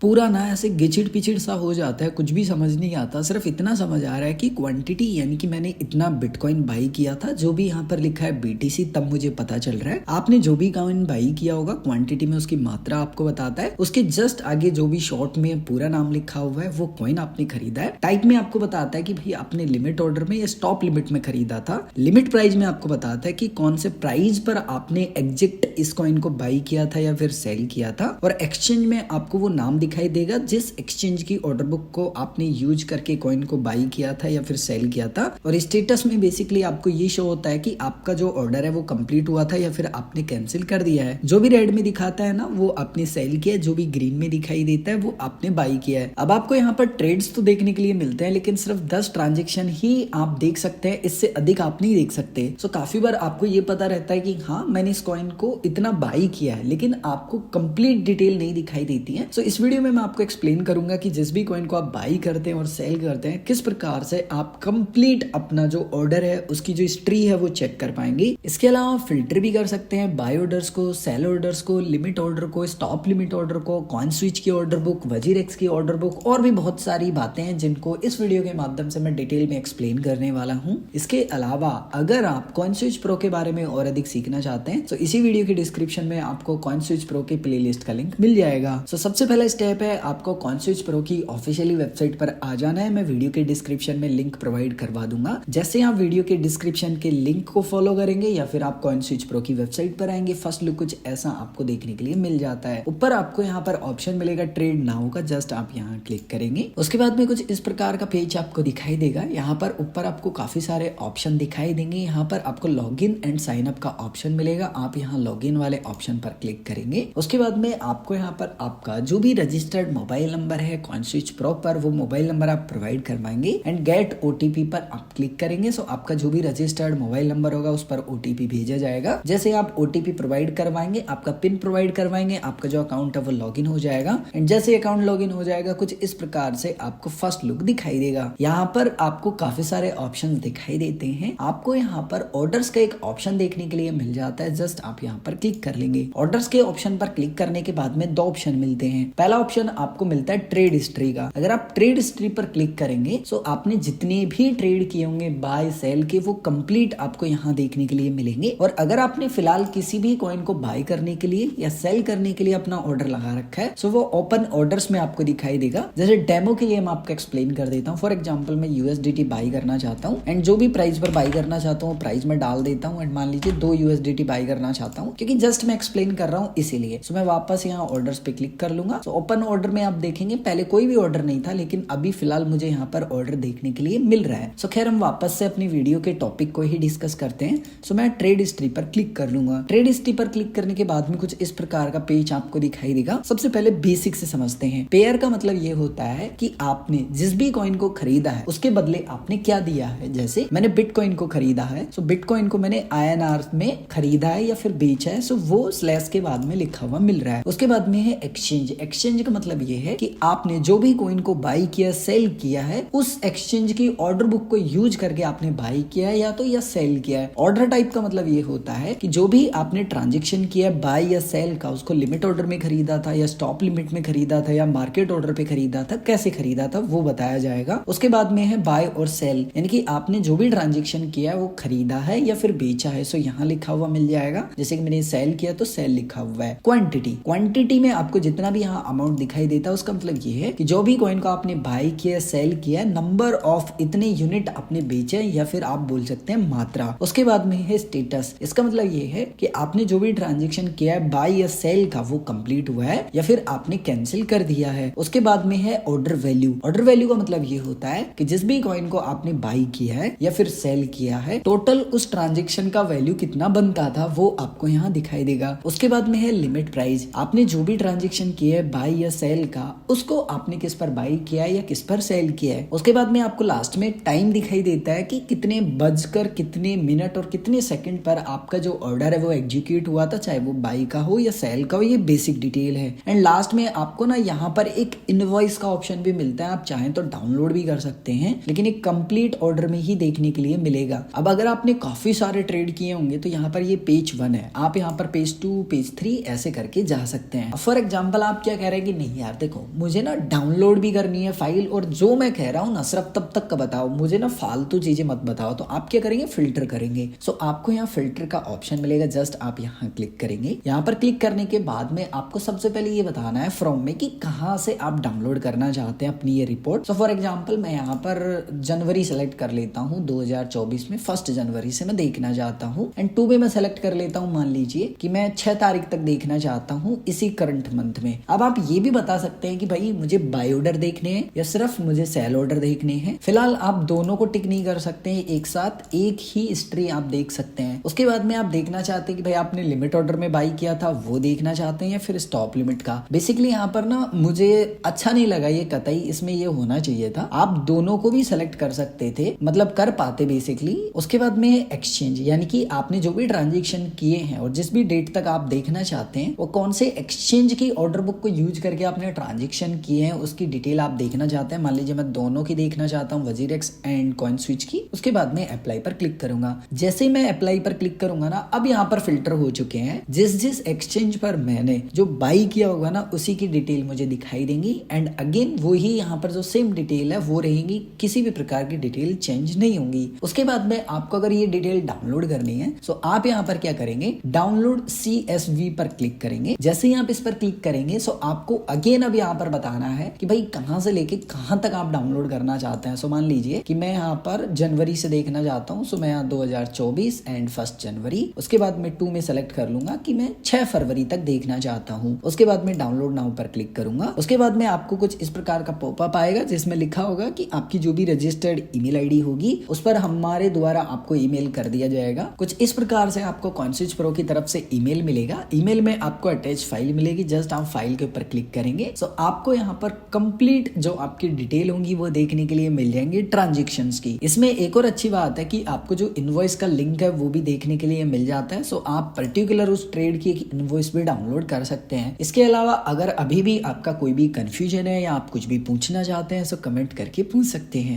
पूरा ना ऐसे गिचिड़ पिचिड़ सा हो जाता है, कुछ भी समझ नहीं आता। सिर्फ इतना समझ आ रहा है कि क्वांटिटी, यानी कि मैंने इतना बिटकॉइन बाई किया था, जो भी यहाँ पर लिखा है बीटीसी, तब मुझे पता चल रहा है। आपने जो भी कॉइन बाई किया होगा क्वांटिटी में उसकी मात्रा आपको बताता है। उसके जस्ट आगे जो भी शॉर्ट में पूरा नाम लिखा हुआ है वो कॉइन आपने खरीदा है। टाइप में आपको बताता है कि भाई आपने लिमिट ऑर्डर में या स्टॉप लिमिट में खरीदा था। लिमिट प्राइस में आपको बताता है कि कौन से प्राइस पर आपने एग्जैक्ट इस कॉइन को बाई किया था या फिर सेल किया था। और एक्सचेंज में आपको वो नाम दिखाई देगा जिस एक्सचेंज की ऑर्डर बुक को आपने यूज करके कॉइन को बाई किया था या फिर सेल किया था। और स्टेटस में बेसिकली आपको ये शो होता है कि आपका जो ऑर्डर है वो कंप्लीट हुआ था या फिर आपने कैंसिल कर दिया है। जो भी रेड में दिखाता है ना वो आपने सेल किया है, जो भी ग्रीन में दिखाई देता है वो आपने बाई किया है। अब आपको यहाँ पर ट्रेड्स तो देखने के लिए मिलते हैं, लेकिन सिर्फ 10 ट्रांजेक्शन ही आप देख सकते हैं, इससे अधिक आप नहीं देख सकते। सो काफी बार आपको ये पता रहता है कि हाँ मैंने इस कॉइन को इतना बाई किया है, लेकिन आपको कंप्लीट डिटेल नहीं दिखाई देती है। सो इस वीडियो में मैं आपको एक्सप्लेन करूंगा कि जिस भी कॉइन को आप बाई करते हैं और सेल करते हैं, किस प्रकार से आप कंप्लीट अपना जो ऑर्डर है उसकी जो हिस्ट्री है वो चेक कर पाएंगे। इसके अलावा फिल्टर भी कर सकते हैं बाई ऑर्डर्स को, सेल ऑर्डर्स को, लिमिट ऑर्डर को, स्टॉप लिमिट ऑर्डर को, कॉइन स्विच की ऑर्डर बुक, वजीरेक्स की ऑर्डर बुक, और भी बहुत सारी बातें हैं जिनको इस वीडियो के माध्यम से मैं डिटेल में एक्सप्लेन करने वाला हूँ। इसके अलावा अगर आप कॉइन स्विच प्रो के बारे में और अधिक सीखना चाहते हैं तो इसी वीडियो के डिस्क्रिप्शन में आपको कॉइन स्विच प्रो के प्लेलिस्ट का लिंक मिल जाएगा। सो सबसे पहला स्टेप है आपको कॉइन स्विच प्रो की ऑफिशियली वेबसाइट पर आ जाना है। मैं वीडियो के डिस्क्रिप्शन में लिंक प्रोवाइड करवा दूंगा। जैसे आप वीडियो के डिस्क्रिप्शन के लिंक को फॉलो करेंगे या फिर आप कॉइन स्विच प्रो की वेबसाइट पर आएंगे, फर्स्ट लुक कुछ ऐसा आपको देखने के लिए मिल जाता है। ऊपर आपको यहाँ पर ऑप्शन मिलेगा ट्रेड नाउ का, जस्ट आप यहाँ क्लिक करेंगे। उसके बाद में कुछ इस प्रकार का पेज आपको दिखाई देगा। यहाँ पर ऊपर आपको काफी सारे ऑप्शन दिखाई देंगे। यहाँ पर आपको log in and sign up का ऑप्शन मिलेगा। आप यहाँ लॉग इन वाले ऑप्शन पर क्लिक करेंगे। उसके बाद में आपको यहाँ पर आपका जो भी रजिस्टर्ड मोबाइल नंबर है कॉइन स्विच प्रो पर, वो मोबाइल नंबर आप प्रोवाइड करवाएंगे एंड गेट ओटीपी पर आप क्लिक करेंगे। सो आपका जो भी रजिस्टर्ड मोबाइल नंबर होगा उस पर ओटीपी भेजा जाएगा। जैसे आप ओटीपी प्रोवाइड करवाएंगे, आपका पिन प्रोवाइड करवाएंगे, आपका जो अकाउंट है वो लॉगिन हो जाएगा। एंड जैसे अकाउंट लॉगिन हो जाएगा कुछ इस प्रकार से आपको फर्स्ट लुक दिखाई देगा। यहाँ पर आपको काफी सारे ऑप्शन दिखाई देते हैं। आपको यहाँ पर ऑर्डर्स का एक ऑप्शन देखने के लिए मिल जाता है, जस्ट आप यहाँ पर क्लिक कर लेंगे। ऑर्डर्स के ऑप्शन पर क्लिक करने के बाद में दो ऑप्शन मिलते हैं। पहला ऑप्शन आपको मिलता है ट्रेड हिस्ट्री का। अगर आप ट्रेड हिस्ट्री पर क्लिक करेंगे तो आपने जितने भी ट्रेड किए होंगे बाय सेल के, वो कंप्लीट आपको यहाँ देखने के लिए मिलेंगे। और अगर आपने फिलहाल किसी भी कॉइन को बाय करने के लिए या सेल करने के लिए अपना ऑर्डर लगा रखा है तो वो ओपन ऑर्डर्स में आपको दिखाई देगा। जैसे डेमो के लिए मैं आपको एक्सप्लेन कर देता हूँ। फॉर एग्जाम्पल मैं यूएसडीटी बाई करना चाहता हूँ एंड जो भी प्राइस पर बाई करना चाहता हूँ प्राइस में डाल देता हूँ एंड मान लीजिए 2 यूएसडीटी बाई करना चाहता हूँ, क्योंकि जस्ट मैं एक्सप्लेन कर रहा हूँ इसीलिए। सो मैं वापस यहाँ ऑर्डर्स पे क्लिक कर लूंगा। तो ओपन ऑर्डर में आप देखेंगे पहले कोई भी ऑर्डर नहीं था, लेकिन अभी फिलहाल मुझे यहाँ पर ऑर्डर देखने के लिए मिल रहा है। सो खैर हम वापस से अपनी वीडियो के टॉपिक को ही डिस्कस करते हैं। सो मैं ट्रेड हिस्ट्री पर क्लिक कर लूंगा। ट्रेड हिस्ट्री पर क्लिक करने के बाद में कुछ इस प्रकार का पेज आपको दिखाई देगा। सबसे पहले बेसिक से समझते हैं। पेयर का मतलब ये होता है कि आपने जिस भी कॉइन को खरीदा है उसके बदले आपने क्या दिया है। जैसे मैंने बिटकॉइन को खरीदा है, सो बिटकॉइन को मैंने INR में खरीदा है या फिर बेचा है, सो वो स्लैश के बाद में लिखा हुआ मिल रहा है। उसके बाद में है एक्सचेंज। एक्सचेंज का मतलब ये है कि आपने जो भी कॉइन को बाई किया, सेल किया है, उस एक्सचेंज की ऑर्डर बुक को यूज करके आपने बाई किया है या तो या सेल किया है। ऑर्डर टाइप का मतलब ये होता है कि जो भी आपने ट्रांजेक्शन किया है बाई या सेल का, उसको लिमिट ऑर्डर में खरीदा था या स्टॉप लिमिट में खरीदा था या मार्केट ऑर्डर पे खरीदा था, कैसे खरीदा था वो बताया जाएगा। उसके बाद में है बाय और सेल, यानी कि आपने जो भी ट्रांजेक्शन किया है वो खरीदा है या फिर बेचा है, सो यहाँ लिखा हुआ मिल जाएगा। जैसे कि मैंने सेल किया तो सेल लिखा हुआ है। क्वांटिटी, क्वांटिटी में आपको जितना भी यहाँ अमाउंट दिखाई देता है उसका मतलब ये है कि जो भी कॉइन को आपने बाई किया, सेल किया, नंबर ऑफ इतने यूनिट आपने बेचे या फिर आप बोल सकते हैं मात्रा। उसके बाद में है स्टेटस। इसका मतलब ये है कि आपने जो भी ट्रांजेक्शन किया है बाई या सेल का वो कंप्लीट हुआ है या फिर आपने कैंसिल कर दिया है। उसके बाद में है ऑर्डर वैल्यू। ऑर्डर वैल्यू का मतलब ये होता है कि जिस भी कॉइन को आपने बाई किया है या फिर सेल किया है, टोटल उस ट्रांजेक्शन का वैल्यू कितना बनता था वो आपको यहाँ दिखाई देगा। उसके बाद में है लिमिट प्राइस। आपने जो भी ट्रांजेक्शन किया है बाई या या सेल का, उसको आपने किस पर बाई किया है या किस पर सेल किया है। उसके बाद में आपको लास्ट में टाइम दिखाई देता है कि कितने बजकर कितने मिनट और कितने सेकंड पर आपका जो ऑर्डर है वो एग्जीक्यूट हुआ था, चाहे वो बाई का हो या सेल का हो। ये बेसिक डिटेल है। एंड लास्ट में आपको ना यहाँ पर एक इनवॉइस का ऑप्शन भी मिलता है, आप चाहें तो डाउनलोड भी कर सकते हैं, लेकिन एक कंप्लीट ऑर्डर में ही देखने के लिए मिलेगा। अब अगर आपने काफी सारे ट्रेड किए होंगे तो यहाँ पर ये पेज 1 है, आप यहाँ पर पेज 2 पेज 3 ऐसे करके जा सकते हैं। फॉर एग्जाम्पल आप क्या कह रहे हैं कि नहीं यार देखो मुझे ना डाउनलोड भी करनी है फाइल, और जो मैं कह रहा हूँ ना सिर्फ तब तक का बताओ, मुझे ना फालतू चीजें मत बताओ। तो आप क्या करेंगे, फिल्टर करेंगे। सो आपको यहाँ फिल्टर का ऑप्शन मिलेगा, जस्ट आप यहाँ क्लिक करेंगे। यहाँ पर क्लिक करने के बाद में आपको सबसे पहले ये बताना है फ्रॉम में कि कहाँ से आप डाउनलोड करना चाहते हैं अपनी ये रिपोर्ट। सो फॉर एग्जाम्पल मैं यहाँ पर जनवरी सेलेक्ट कर लेता हूँ 2024 में, 1 जनवरी से मैं देखना चाहता हूँ। एंड 2 में मैं सेलेक्ट कर लेता हूँ, मान लीजिए कि मैं 6 तारीख तक देखना चाहता हूँ इसी करंट मंथ में। अब आप ये भी बता सकते हैं कि भाई मुझे बाय ऑर्डर देखने हैं या सिर्फ मुझे सेल ऑर्डर देखने हैं। फिलहाल आप दोनों को टिक नहीं कर सकते हैं एक साथ, एक ही हिस्ट्री आप देख सकते हैं। उसके बाद में आप देखना चाहते हैं कि भाई आपने लिमिट ऑर्डर में बाई किया था वो देखना चाहते हैं या फिर स्टॉप लिमिट का। बेसिकली यहाँ पर ना मुझे अच्छा नहीं लगा ये कतई, इसमें ये होना चाहिए था, आप दोनों को भी सेलेक्ट कर सकते थे, मतलब कर पाते बेसिकली। उसके बाद में एक्सचेंज, यानी कि आपने जो भी ट्रांजेक्शन किए हैं और जिस भी डेट तक आप देखना चाहते हैं वो कौन से एक्सचेंज की ऑर्डर बुक को यूज करके आपने ट्रांजेक्शन किए हैं उसकी डिटेल आप देखना चाहते हैं। मान लीजिए मैं दोनों की देखना चाहता हूँ, वजीरेक्स एंड कॉइन स्विच की। उसके बाद में अप्लाई पर क्लिक करूंगा। जैसे ही मैं अप्लाई पर क्लिक करूंगा ना, अब यहाँ पर फिल्टर हो चुके हैं। जिस जिस एक्सचेंज पर मैंने जो बाई किया होगा ना उसी की डिटेल मुझे दिखाई देंगी। एंड अगेन वही यहाँ पर जो सेम डिटेल है वो रहेंगी, किसी भी प्रकार की डिटेल चेंज नहीं होंगी। उसके बाद में आपको अगर ये डिटेल डाउनलोड करनी है तो आप यहाँ पर क्या करेंगे, डाउनलोड CSV पर क्लिक करेंगे। जैसे ही आप इस पर क्लिक करेंगे सो आपको अगेन अब यहाँ पर बताना है कि भाई कहाँ से लेके कहाँ तक आप डाउनलोड करना चाहते हैं। सो मान लीजिए कि मैं यहाँ पर जनवरी से देखना चाहता हूँ, सो मैं यहाँ 2024 एंड 1 जनवरी। उसके बाद में 2 में सेलेक्ट कर लूंगा कि मैं 6 फरवरी तक देखना चाहता हूँ। उसके बाद में डाउनलोड नाउ पर क्लिक करूंगा। उसके बाद में आपको कुछ इस प्रकार का पॉपअप आएगा जिसमें लिखा होगा कि आपकी जो भी रजिस्टर्ड ईमेल आईडी होगी उस पर हमारे द्वारा आपको ईमेल कर दिया जाएगा। कुछ इस प्रकार से आपको कॉइनस्विच प्रो की तरफ से ईमेल मिलेगा। ईमेल में आपको अटैच फाइल मिलेगी, जस्ट आप फाइल के ऊपर क्लिक करेंगे। सो आपको यहाँ पर कंप्लीट जो आपकी डिटेल होंगी वो देखने के लिए मिल जाएंगी ट्रांजेक्शन्स की। इसमें एक और अच्छी बात है कि आपको जो इनवॉइस का लिंक है वो भी देखने के लिए मिल जाता है। सो आप पर्टिकुलर उस ट्रेड की एक इनवॉइस भी डाउनलोड कर सकते हैं। इसके अलावा अगर अभी भी आपका कोई भी कंफ्यूजन है या आप कुछ भी पूछना चाहते हैं सो कमेंट करके पूछ सकते हैं।